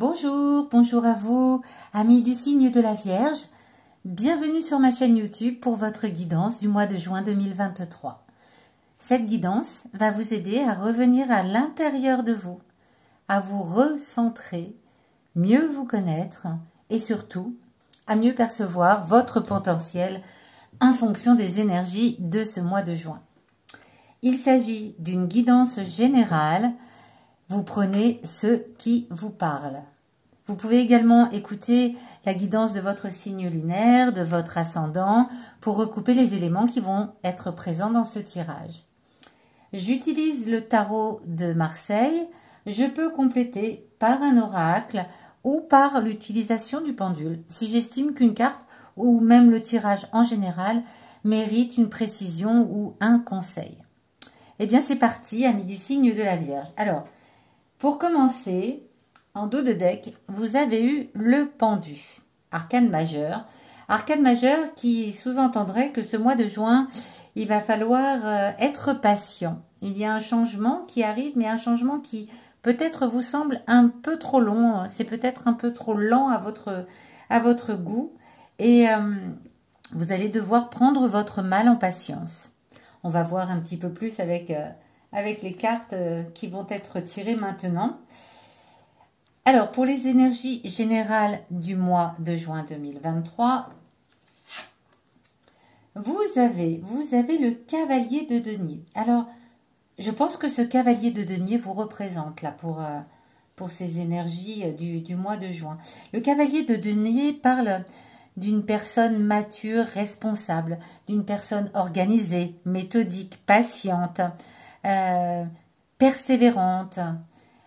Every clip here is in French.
Bonjour, bonjour à vous, amis du signe de la Vierge. Bienvenue sur ma chaîne YouTube pour votre guidance du mois de juin 2023. Cette guidance va vous aider à revenir à l'intérieur de vous, à vous recentrer, mieux vous connaître et surtout à mieux percevoir votre potentiel en fonction des énergies de ce mois de juin. Il s'agit d'une guidance générale. Vous prenez ce qui vous parle. Vous pouvez également écouter la guidance de votre signe lunaire, de votre ascendant, pour recouper les éléments qui vont être présents dans ce tirage. J'utilise le tarot de Marseille. Je peux compléter par un oracle ou par l'utilisation du pendule, si j'estime qu'une carte ou même le tirage en général mérite une précision ou un conseil. Eh bien, c'est parti, amis du signe de la Vierge. Alors, pour commencer, en dos de deck, vous avez eu le pendu, arcane majeur. Arcane majeur qui sous-entendrait que ce mois de juin, il va falloir être patient. Il y a un changement qui arrive, mais un changement qui peut-être vous semble un peu trop long. C'est peut-être un peu trop lent à votre goût. Et vous allez devoir prendre votre mal en patience. On va voir un petit peu plus avec les cartes qui vont être tirées maintenant. Alors, pour les énergies générales du mois de juin 2023, vous avez le cavalier de denier. Alors, je pense que ce cavalier de denier vous représente là pour ces énergies du mois de juin. Le cavalier de denier parle d'une personne mature, responsable, d'une personne organisée, méthodique, patiente, persévérante.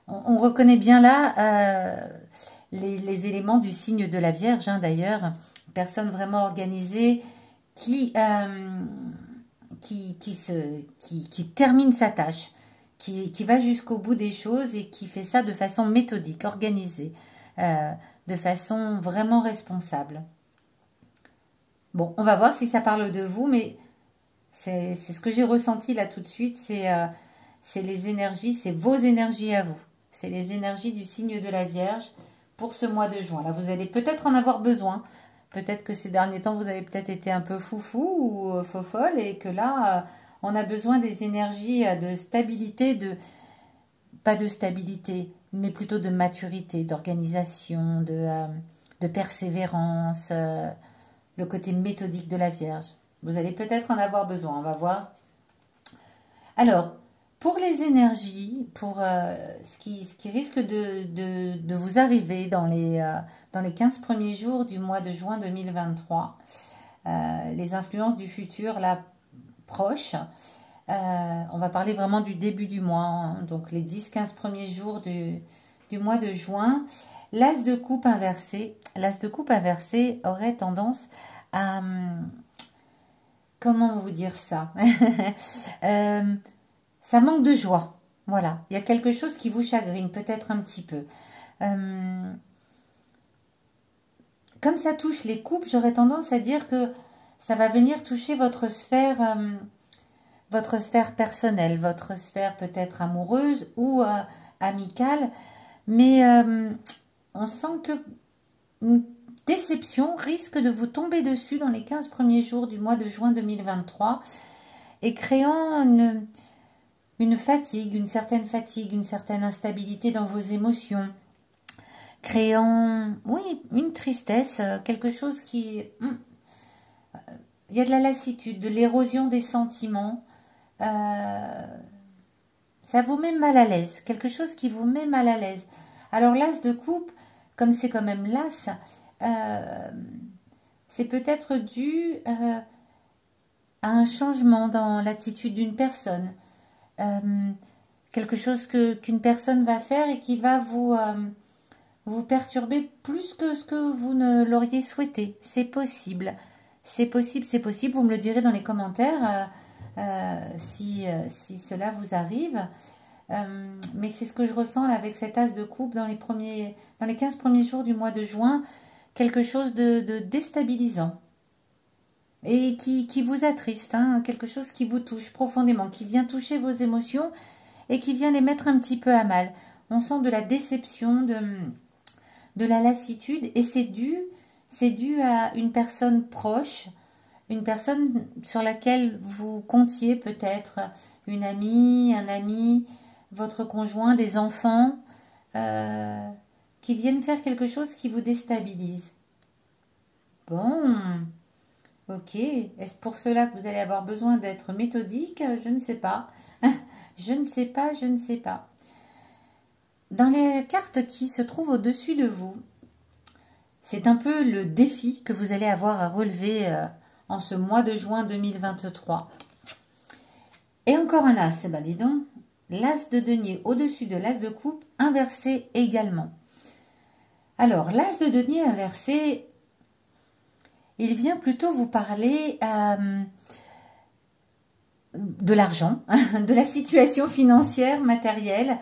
On reconnaît bien là les éléments du signe de la Vierge, hein, d'ailleurs. Une personne vraiment organisée qui termine sa tâche, qui va jusqu'au bout des choses et qui fait ça de façon méthodique, organisée, de façon vraiment responsable. Bon, on va voir si ça parle de vous, mais c'est ce que j'ai ressenti là tout de suite, c'est les énergies, c'est vos énergies à vous. C'est les énergies du signe de la Vierge pour ce mois de juin. Là, vous allez peut-être en avoir besoin. Peut-être que ces derniers temps, vous avez peut-être été un peu foufou ou fofolle et que là, on a besoin des énergies de stabilité, pas de stabilité, mais plutôt de maturité, d'organisation, de persévérance, le côté méthodique de la Vierge. Vous allez peut-être en avoir besoin, on va voir. Alors, pour les énergies, pour ce qui risque de vous arriver dans les 15 premiers jours du mois de juin 2023, les influences du futur là proches, on va parler vraiment du début du mois, hein, donc les 10-15 premiers jours du mois de juin. L'as de coupe inversé, aurait tendance à... Comment vous dire ça ça manque de joie. Voilà, il y a quelque chose qui vous chagrine, peut-être un petit peu. Comme ça touche les couples, j'aurais tendance à dire que ça va venir toucher votre sphère personnelle, votre sphère peut-être amoureuse ou amicale. Mais on sent que une déception risque de vous tomber dessus dans les 15 premiers jours du mois de juin 2023 et créant une fatigue, une certaine instabilité dans vos émotions, créant, oui, une tristesse, quelque chose qui... il y a de la lassitude, de l'érosion des sentiments. Ça vous met mal à l'aise, quelque chose qui vous met mal à l'aise. Alors l'as de coupe, comme c'est quand même l'as, c'est peut-être dû à un changement dans l'attitude d'une personne. Quelque chose qu'une personne va faire et qui va vous perturber plus que ce que vous ne l'auriez souhaité. C'est possible. C'est possible. Vous me le direz dans les commentaires si cela vous arrive. Mais c'est ce que je ressens là, avec cet as de coupe dans les 15 premiers jours du mois de juin. Quelque chose de déstabilisant. Et qui vous attriste, hein, quelque chose qui vous touche profondément, qui vient toucher vos émotions et qui vient les mettre un petit peu à mal. On sent de la déception, de la lassitude et c'est dû à une personne proche, une personne sur laquelle vous comptiez peut-être, une amie, un ami, votre conjoint, des enfants, qui viennent faire quelque chose qui vous déstabilise. Bon, ok. Est-ce pour cela que vous allez avoir besoin d'être méthodique? Je ne sais pas. Je ne sais pas, je ne sais pas. Dans les cartes qui se trouvent au-dessus de vous, c'est un peu le défi que vous allez avoir à relever en ce mois de juin 2023. Et encore un as, ben dis donc, l'as de denier au-dessus de l'as de coupe, inversé également. Alors, l'as de denier inversé, il vient plutôt vous parler de l'argent, de la situation financière, matérielle.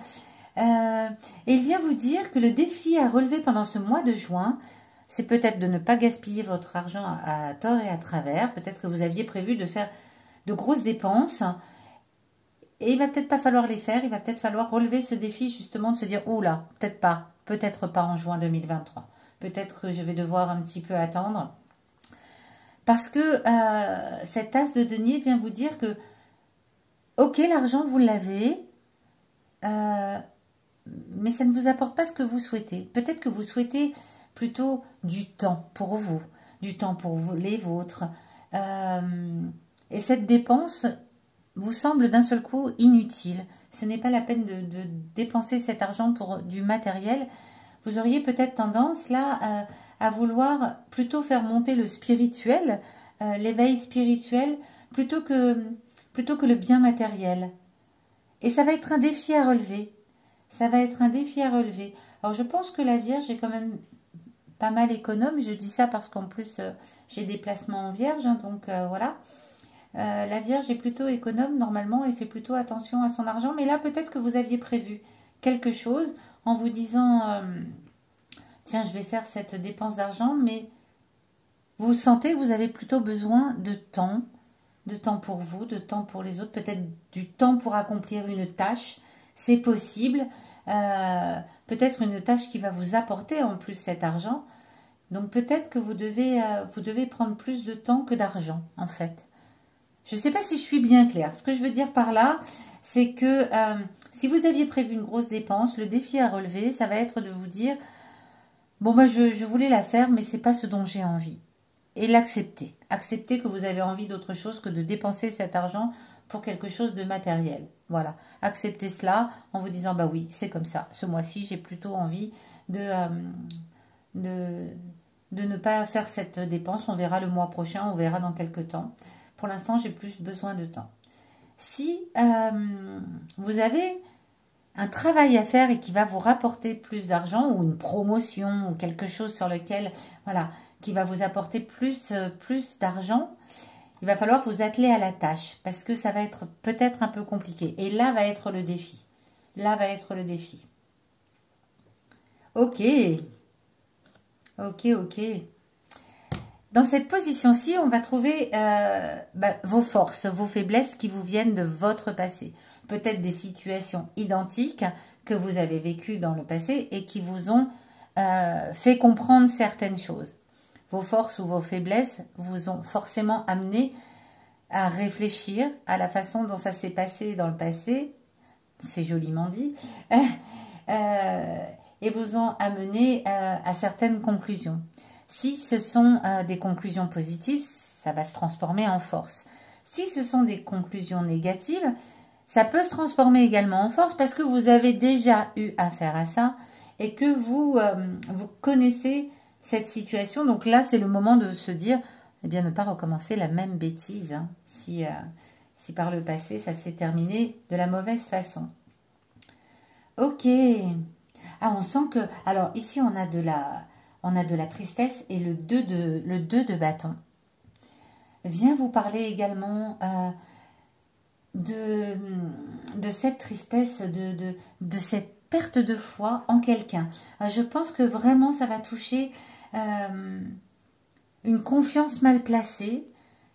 Et il vient vous dire que le défi à relever pendant ce mois de juin, c'est peut-être de ne pas gaspiller votre argent à tort et à travers. Peut-être que vous aviez prévu de faire de grosses dépenses. Et il va peut-être pas falloir les faire. Il va peut-être falloir relever ce défi justement de se dire, oh là, peut-être pas en juin 2023. Peut-être que je vais devoir un petit peu attendre. Parce que cet as de denier vient vous dire que, ok, l'argent, vous l'avez, mais ça ne vous apporte pas ce que vous souhaitez. Peut-être que vous souhaitez plutôt du temps pour vous, du temps pour vous, les vôtres. Et cette dépense vous semble d'un seul coup inutile. Ce n'est pas la peine de dépenser cet argent pour du matériel. Vous auriez peut-être tendance là à vouloir plutôt faire monter le spirituel, l'éveil spirituel, plutôt que le bien matériel. Et ça va être un défi à relever. Ça va être un défi à relever. Alors je pense que la Vierge est quand même pas mal économe. Je dis ça parce qu'en plus j'ai des placements en Vierge, hein, donc voilà. La Vierge est plutôt économe normalement et fait plutôt attention à son argent. Mais là peut-être que vous aviez prévu quelque chose en vous disant tiens, je vais faire cette dépense d'argent, mais vous sentez que vous avez plutôt besoin de temps pour vous, de temps pour les autres, peut-être du temps pour accomplir une tâche, c'est possible, peut-être une tâche qui va vous apporter en plus cet argent, donc peut-être que vous devez prendre plus de temps que d'argent en fait. Je ne sais pas si je suis bien claire, ce que je veux dire par là, c'est que si vous aviez prévu une grosse dépense, le défi à relever, ça va être de vous dire, bon bah je voulais la faire, mais c'est pas ce dont j'ai envie. Et l'accepter. Accepter que vous avez envie d'autre chose que de dépenser cet argent pour quelque chose de matériel. Voilà. Accepter cela en vous disant, bah oui, c'est comme ça. Ce mois-ci, j'ai plutôt envie de ne pas faire cette dépense. On verra le mois prochain, on verra dans quelques temps. Pour l'instant, j'ai plus besoin de temps. Si vous avez un travail à faire et qui va vous rapporter plus d'argent ou une promotion ou quelque chose sur lequel, voilà, qui va vous apporter plus d'argent, il va falloir vous atteler à la tâche parce que ça va être peut-être un peu compliqué. Et là va être le défi. Là va être le défi. Ok. Ok, ok. Dans cette position-ci, on va trouver vos forces, vos faiblesses qui vous viennent de votre passé. Peut-être des situations identiques que vous avez vécues dans le passé et qui vous ont fait comprendre certaines choses. Vos forces ou vos faiblesses vous ont forcément amené à réfléchir à la façon dont ça s'est passé dans le passé, c'est joliment dit, et vous ont amené à certaines conclusions. Si ce sont des conclusions positives, ça va se transformer en force. Si ce sont des conclusions négatives, ça peut se transformer également en force parce que vous avez déjà eu affaire à ça et que vous connaissez cette situation. Donc là, c'est le moment de se dire, eh bien, ne pas recommencer la même bêtise, hein, si par le passé, ça s'est terminé de la mauvaise façon. Ok. Ah, on sent que... Alors, ici, on a de la tristesse et le 2 de bâton vient vous parler également de cette tristesse, de cette perte de foi en quelqu'un. Je pense que vraiment ça va toucher une confiance mal placée,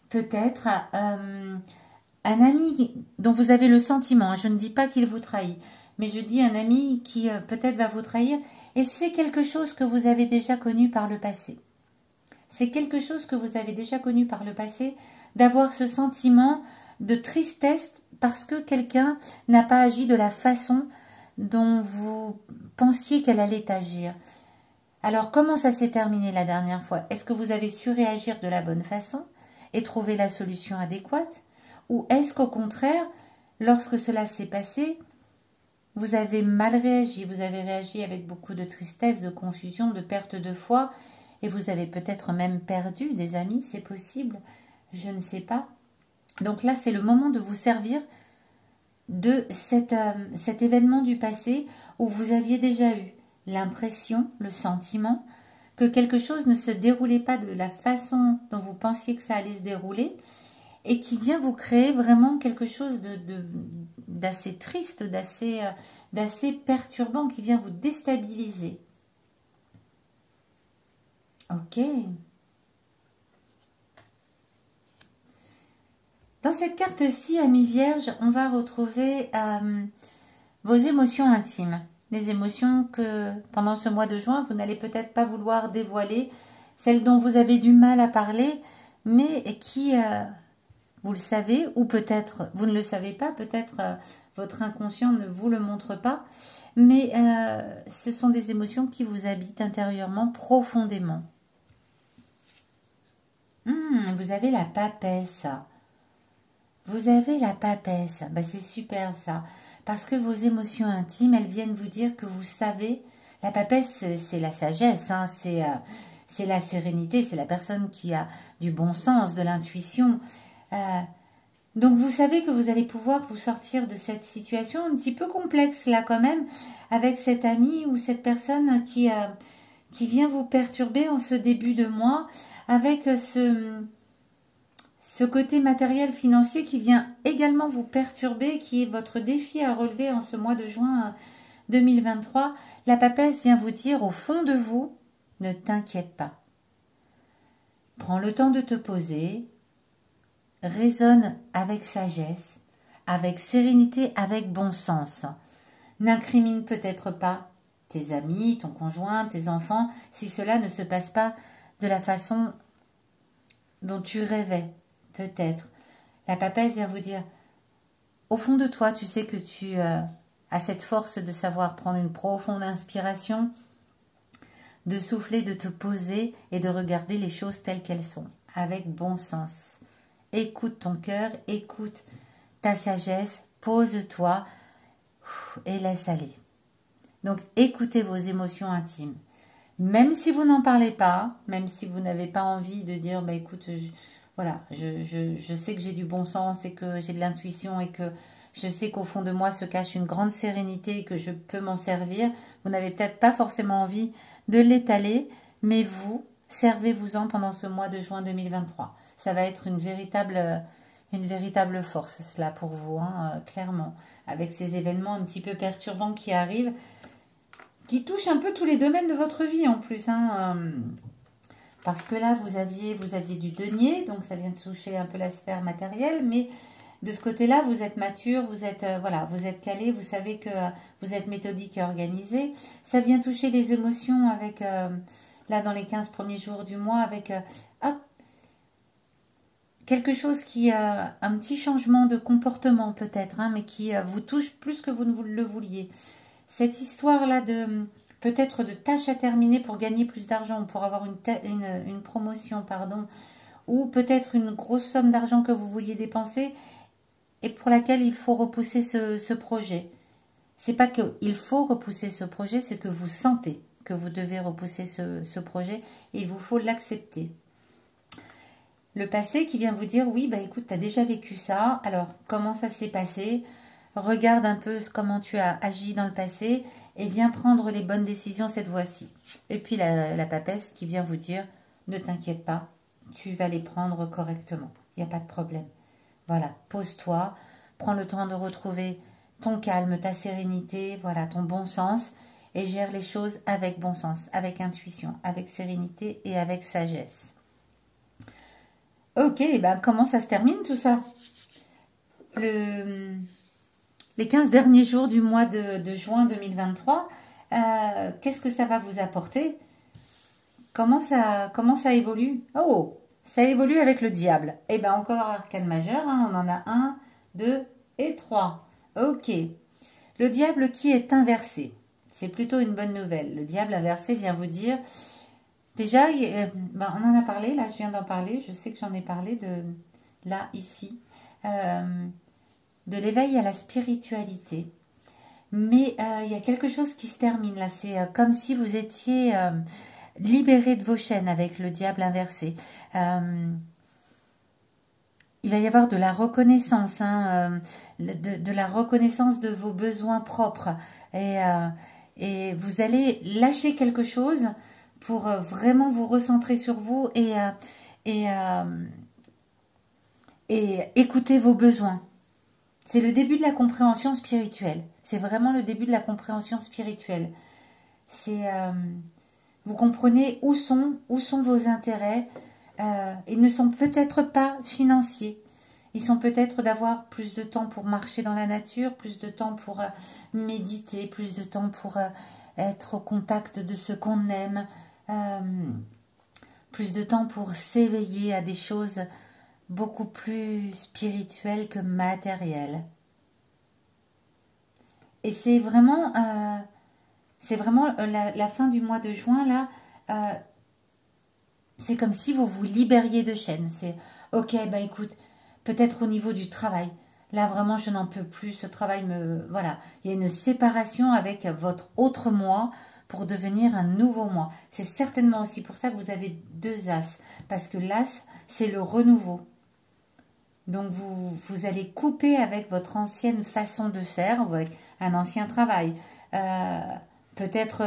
peut-être un ami dont vous avez le sentiment, je ne dis pas qu'il vous trahit, mais je dis un ami qui peut-être va vous trahir Et c'est quelque chose que vous avez déjà connu par le passé. C'est quelque chose que vous avez déjà connu par le passé, d'avoir ce sentiment de tristesse parce que quelqu'un n'a pas agi de la façon dont vous pensiez qu'elle allait agir. Alors, comment ça s'est terminé la dernière fois? Est-ce que vous avez su réagir de la bonne façon et trouver la solution adéquate? Ou est-ce qu'au contraire, lorsque cela s'est passé, vous avez mal réagi, vous avez réagi avec beaucoup de tristesse, de confusion, de perte de foi, et vous avez peut-être même perdu des amis, c'est possible, je ne sais pas. Donc là, c'est le moment de vous servir de cet événement du passé où vous aviez déjà eu l'impression, le sentiment que quelque chose ne se déroulait pas de la façon dont vous pensiez que ça allait se dérouler et qui vient vous créer vraiment quelque chose d'assez triste, d'assez perturbant, qui vient vous déstabiliser. Ok. Dans cette carte-ci, Amis Vierges, on va retrouver vos émotions intimes. Les émotions que, pendant ce mois de juin, vous n'allez peut-être pas vouloir dévoiler. Celles dont vous avez du mal à parler, mais qui, vous le savez, ou peut-être vous ne le savez pas, peut-être votre inconscient ne vous le montre pas. Mais ce sont des émotions qui vous habitent intérieurement, profondément. Vous avez la papesse. Vous avez la papesse. Ben, c'est super ça. Parce que vos émotions intimes, elles viennent vous dire que vous savez. La papesse, c'est la sagesse. Hein, c'est la sérénité. C'est la personne qui a du bon sens, de l'intuition. Donc vous savez que vous allez pouvoir vous sortir de cette situation un petit peu complexe là quand même. Avec cet ami ou cette personne qui vient vous perturber en ce début de mois. Avec ce côté matériel financier qui vient également vous perturber, qui est votre défi à relever en ce mois de juin 2023. La papesse vient vous dire au fond de vous, ne t'inquiète pas. Prends le temps de te poser, raisonne avec sagesse, avec sérénité, avec bon sens. N'incrimine peut-être pas tes amis, ton conjoint, tes enfants, si cela ne se passe pas de la façon dont tu rêvais. Peut-être. La papesse vient vous dire, au fond de toi, tu sais que tu as cette force de savoir prendre une profonde inspiration, de souffler, de te poser et de regarder les choses telles qu'elles sont, avec bon sens. Écoute ton cœur, écoute ta sagesse, pose-toi et laisse aller. Donc, écoutez vos émotions intimes. Même si vous n'en parlez pas, même si vous n'avez pas envie de dire, bah écoute, voilà, je sais que j'ai du bon sens et que j'ai de l'intuition et que je sais qu'au fond de moi se cache une grande sérénité et que je peux m'en servir. Vous n'avez peut-être pas forcément envie de l'étaler, mais vous, servez-vous-en pendant ce mois de juin 2023. Ça va être une véritable force, cela, pour vous, hein, clairement. Avec ces événements un petit peu perturbants qui arrivent, qui touchent un peu tous les domaines de votre vie en plus, hein, parce que là, vous aviez du denier, donc ça vient de toucher un peu la sphère matérielle, mais de ce côté-là, vous êtes mature, vous êtes voilà, vous êtes calé, vous savez que vous êtes méthodique et organisé. Ça vient toucher les émotions avec, là, dans les 15 premiers jours du mois, avec hop, quelque chose qui a un petit changement de comportement peut-être, hein, mais qui vous touche plus que vous ne le vouliez. Cette histoire-là de peut-être de tâches à terminer pour gagner plus d'argent, pour avoir une promotion, pardon, ou peut-être une grosse somme d'argent que vous vouliez dépenser et pour laquelle il faut repousser ce projet. C'est pas qu'il faut repousser ce projet, c'est que vous sentez que vous devez repousser ce projet et il vous faut l'accepter. Le passé qui vient vous dire, oui, bah écoute, tu as déjà vécu ça, alors comment ça s'est passé ? Regarde un peu comment tu as agi dans le passé et viens prendre les bonnes décisions cette fois-ci. Et puis la papesse qui vient vous dire, ne t'inquiète pas, tu vas les prendre correctement. Il n'y a pas de problème. Voilà, pose-toi, prends le temps de retrouver ton calme, ta sérénité, voilà, ton bon sens et gère les choses avec bon sens, avec intuition, avec sérénité et avec sagesse. Ok, ben comment ça se termine tout ça ? Les 15 derniers jours du mois de juin 2023, Qu'est-ce que ça va vous apporter? Comment ça évolue? Oh, ça évolue avec le diable. Eh bien, encore arcane majeur, hein, on en a 1, 2 et 3. Ok. Le diable qui est inversé. C'est plutôt une bonne nouvelle. Le diable inversé vient vous dire... Déjà, on en a parlé, là, je viens d'en parler. Je sais que j'en ai parlé de là, ici. De l'éveil à la spiritualité. Mais il y a quelque chose qui se termine là. C'est comme si vous étiez libéré de vos chaînes avec le diable inversé. Il va y avoir de la reconnaissance, hein, de la reconnaissance de vos besoins propres. Et vous allez lâcher quelque chose pour vraiment vous recentrer sur vous et écouter vos besoins. C'est le début de la compréhension spirituelle. C'est vraiment le début de la compréhension spirituelle. C'est vous comprenez où sont vos intérêts. Ils ne sont peut-être pas financiers. Ils sont peut-être d'avoir plus de temps pour marcher dans la nature, plus de temps pour méditer, plus de temps pour être au contact de ce qu'on aime, plus de temps pour s'éveiller à des choses beaucoup plus spirituelles que matérielles. Et c'est vraiment la fin du mois de juin, là, c'est comme si vous vous libériez de chaînes. C'est, ok, bah écoute, peut-être au niveau du travail. Là, vraiment, je n'en peux plus. Ce travail me... Voilà. Il y a une séparation avec votre autre moi pour devenir un nouveau moi. C'est certainement aussi pour ça que vous avez 2 as. Parce que l'as, c'est le renouveau. Donc, vous allez couper avec votre ancienne façon de faire, avec un ancien travail. Peut-être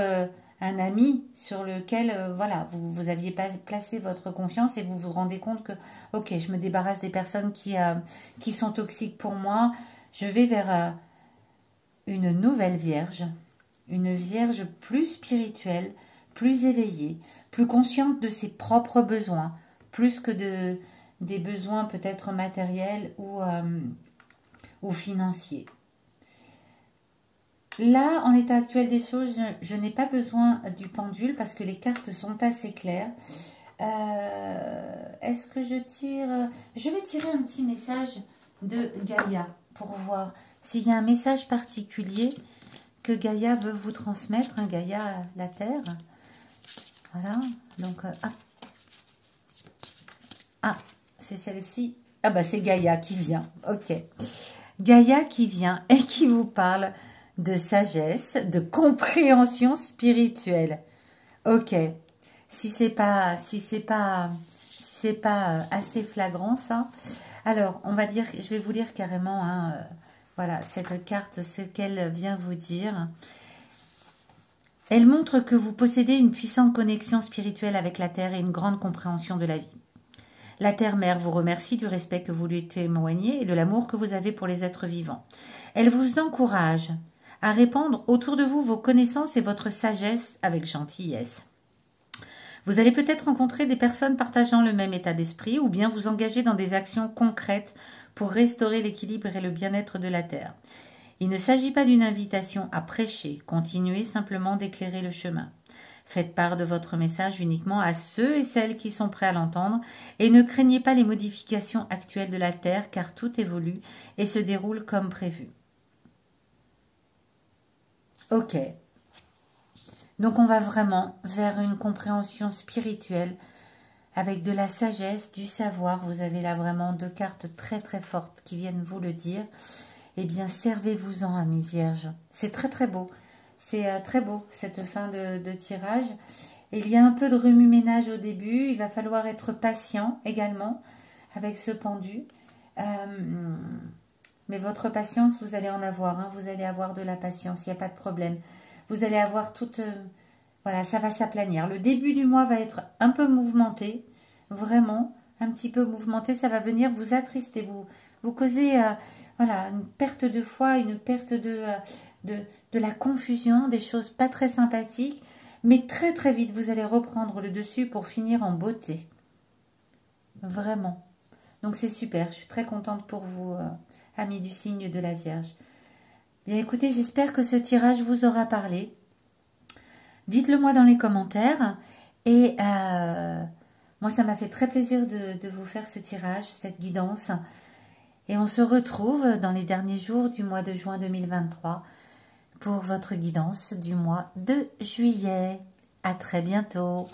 un ami sur lequel, voilà, vous aviez pas placé votre confiance et vous vous rendez compte que, ok, je me débarrasse des personnes qui sont toxiques pour moi. Je vais vers une nouvelle vierge. Une vierge plus spirituelle, plus éveillée, plus consciente de ses propres besoins, plus que des besoins peut-être matériels ou financiers. Là, en l'état actuel des choses, je n'ai pas besoin du pendule parce que les cartes sont assez claires. Est-ce que je tire... Je vais tirer un petit message de Gaïa pour voir s'il y a un message particulier que Gaïa veut vous transmettre. Hein, Gaïa, la Terre. Voilà. Donc, c'est celle-ci. Ah bah c'est Gaïa qui vient. Ok. Gaïa qui vient et qui vous parle de sagesse, de compréhension spirituelle. Ok. Si c'est pas assez flagrant ça. Alors, on va dire, je vais vous lire carrément, hein, voilà, cette carte, ce qu'elle vient vous dire. Elle montre que vous possédez une puissante connexion spirituelle avec la Terre et une grande compréhension de la vie. La Terre-Mère vous remercie du respect que vous lui témoignez et de l'amour que vous avez pour les êtres vivants. Elle vous encourage à répandre autour de vous vos connaissances et votre sagesse avec gentillesse. Vous allez peut-être rencontrer des personnes partageant le même état d'esprit ou bien vous engager dans des actions concrètes pour restaurer l'équilibre et le bien-être de la Terre. Il ne s'agit pas d'une invitation à prêcher, continuez simplement d'éclairer le chemin. Faites part de votre message uniquement à ceux et celles qui sont prêts à l'entendre et ne craignez pas les modifications actuelles de la Terre car tout évolue et se déroule comme prévu. Ok. Donc on va vraiment vers une compréhension spirituelle avec de la sagesse, du savoir. Vous avez là vraiment 2 cartes très très fortes qui viennent vous le dire. Eh bien, servez-vous-en, amis vierges. C'est très très beau. C'est très beau, cette fin de tirage. Il y a un peu de remue-ménage au début. Il va falloir être patient également avec ce pendu. Mais votre patience, vous allez en avoir. Hein. Vous allez avoir de la patience, il n'y a pas de problème. Vous allez avoir toute... voilà, ça va s'aplanir. Le début du mois va être un peu mouvementé. Vraiment, un petit peu mouvementé. Ça va venir vous attrister, vous causer... voilà, une perte de foi, une perte de la confusion, des choses pas très sympathiques. Mais très très vite, vous allez reprendre le dessus pour finir en beauté. Vraiment. Donc c'est super, je suis très contente pour vous, amis du signe de la Vierge. Bien écoutez, j'espère que ce tirage vous aura parlé. Dites-le moi dans les commentaires. Et moi, ça m'a fait très plaisir de vous faire ce tirage, cette guidance. Et on se retrouve dans les derniers jours du mois de juin 2023 pour votre guidance du mois de juillet. À très bientôt.